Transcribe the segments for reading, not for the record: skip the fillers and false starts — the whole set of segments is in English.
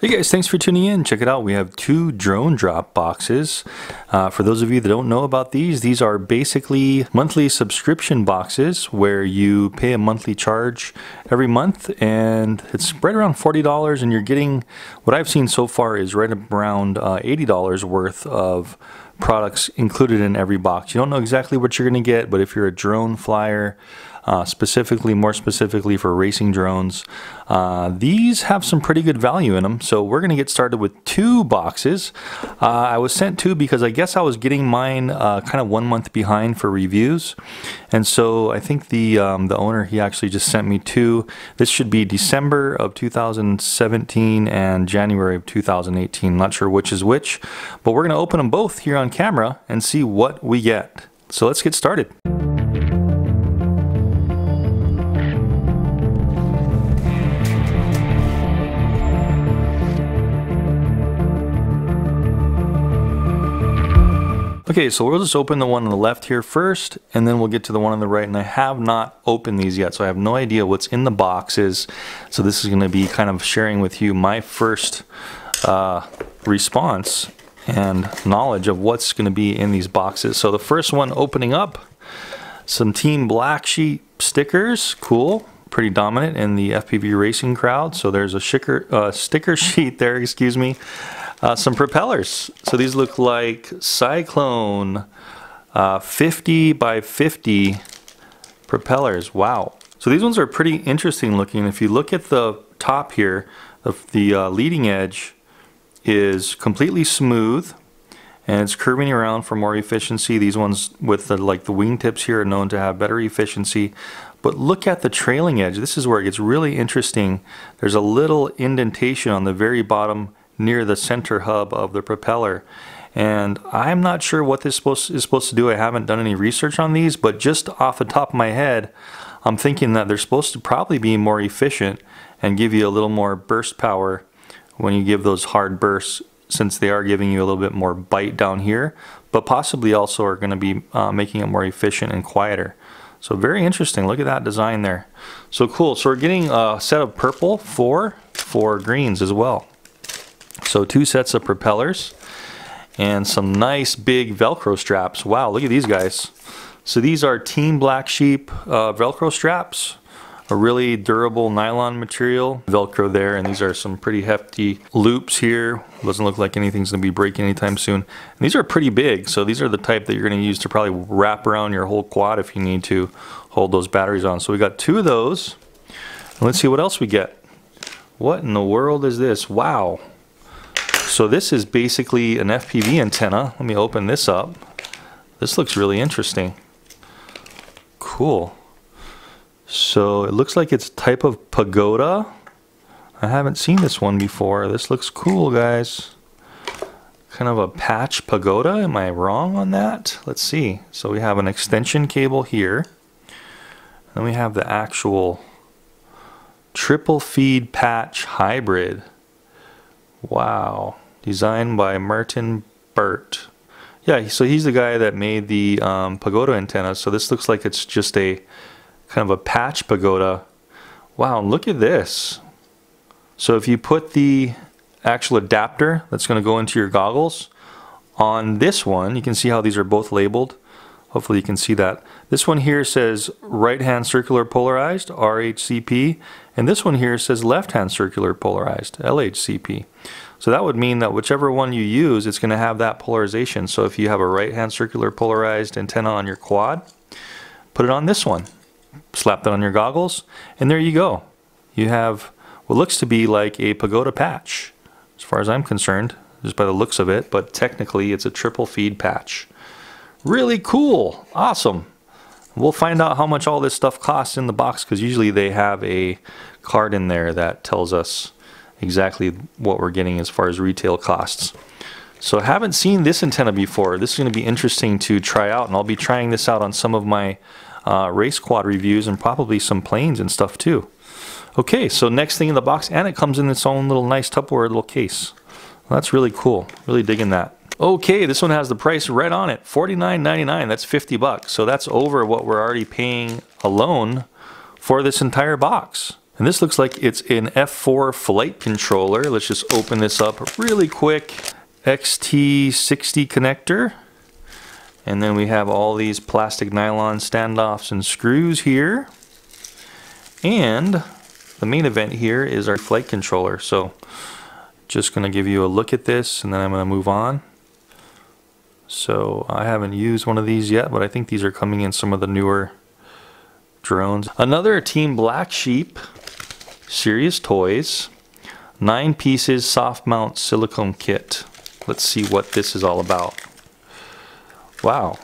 Hey guys, thanks for tuning in. Check it out. We have two drone drop boxes. For those of you that don't know about these are basically monthly subscription boxes where you pay a monthly charge every month, and it's right around $40, and you're getting, what I've seen so far is right around $80 worth of products included in every box. You don't know exactly what you're going to get, but if you're a drone flyer, more specifically for racing drones, these have some pretty good value in them. So we're going to get started with two boxes. I was sent two because I guess I was getting mine kind of 1 month behind for reviews, and so I think the owner, he actually just sent me two. This should be December of 2017 and January of 2018. Not sure which is which, but we're going to open them both here on camera and see what we get. So let's get started. Okay, so we'll just open the one on the left here first, and then we'll get to the one on the right. And I have not opened these yet, so I have no idea what's in the boxes. So this is going to be kind of sharing with you my first response and knowledge of what's going to be in these boxes. So the first one opening up, some Team Black Sheep stickers. Cool. Pretty dominant in the FPV racing crowd. So there's a sticker sheet there, excuse me. Some propellers. So these look like Cyclone 50 by 50 propellers. Wow. So these ones are pretty interesting looking. If you look at the top here, the leading edge is completely smooth and it's curving around for more efficiency. These ones with the wingtips here are known to have better efficiency. But look at the trailing edge. This is where it gets really interesting. There's a little indentation on the very bottom near the center hub of the propeller, and I'm not sure what this is supposed to do. I haven't done any research on these, but just off the top of my head, I'm thinking that they're supposed to probably be more efficient and give you a little more burst power when you give those hard bursts, since they are giving you a little bit more bite down here, but possibly also are going to be making it more efficient and quieter. So very interesting. Look at that design there. So cool. So we're getting a set of purple, four greens as well. So two sets of propellers and some nice big Velcro straps. Wow, look at these guys. So these are Team Black Sheep Velcro straps, a really durable nylon material. Velcro there, and these are some pretty hefty loops here. Doesn't look like anything's gonna be breaking anytime soon. And these are pretty big, so these are the type that you're gonna use to probably wrap around your whole quad if you need to hold those batteries on. So we got two of those. And let's see what else we get. What in the world is this? Wow. So this is basically an FPV antenna. Let me open this up. This looks really interesting. Cool. So it looks like it's a type of pagoda. I haven't seen this one before. This looks cool, guys. Kind of a patch pagoda. Am I wrong on that? Let's see. So we have an extension cable here. Then we have the actual triple feed patch hybrid. Wow. Designed by Martin Burt. Yeah, so he's the guy that made the pagoda antenna. So this looks like it's just a kind of a patch pagoda. Wow, look at this. So if you put the actual adapter that's going to go into your goggles on this one, you can see how these are both labeled. Hopefully you can see that. This one here says right hand circular polarized, RHCP, and this one here says left hand circular polarized, LHCP. So that would mean that whichever one you use, it's going to have that polarization. So if you have a right hand circular polarized antenna on your quad, put it on this one. Slap that on your goggles, and there you go. You have what looks to be like a pagoda patch, as far as I'm concerned, just by the looks of it, but technically it's a triple feed patch. Really cool. Awesome. We'll find out how much all this stuff costs in the box, because usually they have a card in there that tells us exactly what we're getting as far as retail costs. So I haven't seen this antenna before. This is going to be interesting to try out, and I'll be trying this out on some of my race quad reviews and probably some planes and stuff too. Okay, so next thing in the box, and it comes in its own little nice Tupperware little case. Well, that's really cool. Really digging that. Okay, this one has the price right on it, $49.99. That's 50 bucks. So that's over what we're already paying alone for this entire box. And this looks like it's an F4 flight controller. Let's just open this up really quick. XT60 connector. And then we have all these plastic nylon standoffs and screws here. And the main event here is our flight controller. So just going to give you a look at this and then I'm going to move on. So I haven't used one of these yet, but I think these are coming in some of the newer drones. Another Team Black Sheep Serious Toys 9 pieces soft mount silicone kit. Let's see what this is all about. Wow.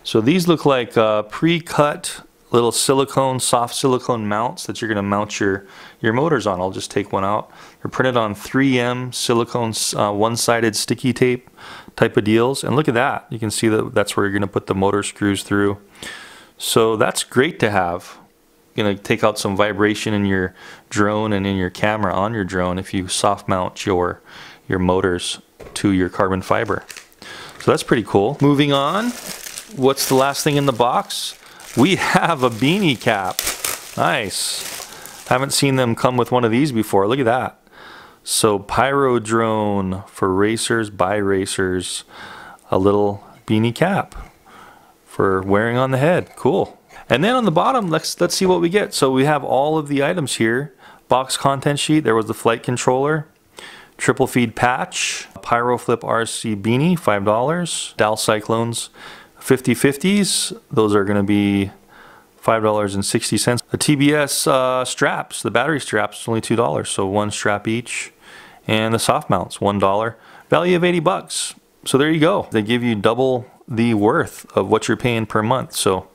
So these look like pre-cut little silicone, soft silicone mounts that you're going to mount your motors on. I'll just take one out. They're printed on 3M silicone one-sided sticky tape type of deals. And look at that. You can see that that's where you're going to put the motor screws through. So that's great to have. You're going to take out some vibration in your drone and in your camera on your drone if you soft mount your motors to your carbon fiber. So that's pretty cool. Moving on, what's the last thing in the box? We have a beanie cap. Nice. Haven't seen them come with one of these before. Look at that. So pyro drone for racers, by racers. A little beanie cap for wearing on the head. Cool. And then on the bottom, let's see what we get. So we have all of the items here. Box content sheet. There was the flight controller. Triple feed patch, Pyro Flip RC beanie, $5. Dow Cyclones 50/50s, those are going to be $5.60. The TBS straps, the battery straps, only $2, so one strap each. And the soft mounts, $1. Value of 80 bucks. So there you go. They give you double the worth of what you're paying per month. So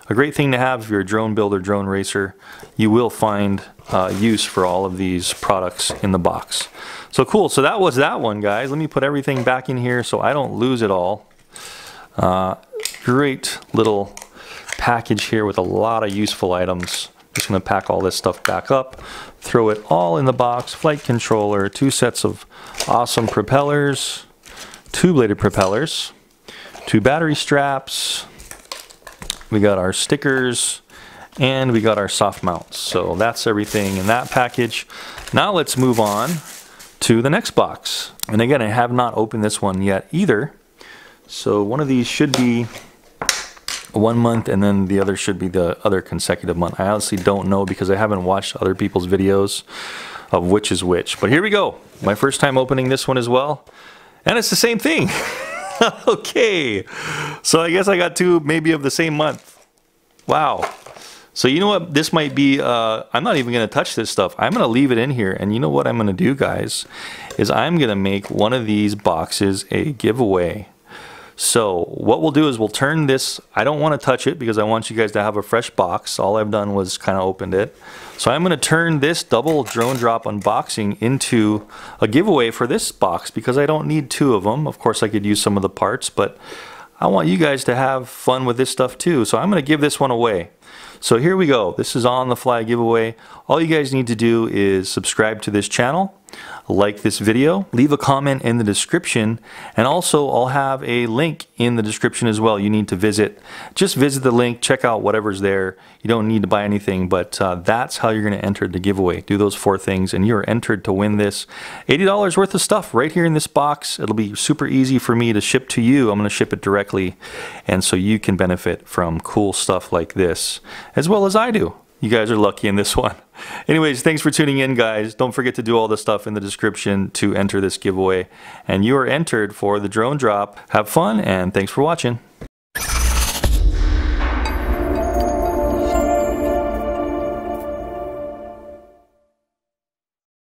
a great thing to have if you're a drone builder, drone racer. You will find use for all of these products in the box. So cool. So that was that one, guys. Let me put everything back in here so I don't lose it all. Great little package here with a lot of useful items. Just going to pack all this stuff back up, throw it all in the box. Flight controller, 2 sets of awesome propellers, 2 bladed propellers, 2 battery straps. We got our stickers and we got our soft mounts. So that's everything in that package. Now let's move on to the next box. And again, I have not opened this one yet either. So one of these should be 1 month and then the other should be the other consecutive month. I honestly don't know because I haven't watched other people's videos of which is which. But here we go. My first time opening this one as well. And it's the same thing. Okay. So I guess I got 2 maybe of the same month. Wow. So you know what, this might be, I'm not even going to touch this stuff. I'm going to leave it in here. And you know what I'm going to do, guys, is I'm going to make one of these boxes a giveaway. So what we'll do is we'll turn this, I don't want to touch it because I want you guys to have a fresh box. All I've done was kind of opened it. So I'm going to turn this double drone drop unboxing into a giveaway for this box because I don't need 2 of them. Of course I could use some of the parts, but I want you guys to have fun with this stuff too. So I'm going to give this one away. So here we go. This is on the fly giveaway. All you guys need to do is subscribe to this channel, like this video, leave a comment in the description, and also I'll have a link in the description as well. You need to just visit the link, check out whatever's there. You don't need to buy anything, but that's how you're going to enter the giveaway. Do those 4 things and you're entered to win this $80 worth of stuff right here in this box. It'll be super easy for me to ship to you. I'm going to ship it directly, and so you can benefit from cool stuff like this as well as I do. You guys are lucky in this one. Anyways, thanks for tuning in, guys. Don't forget to do all the stuff in the description to enter this giveaway. And you are entered for the drone drop. Have fun, and thanks for watching.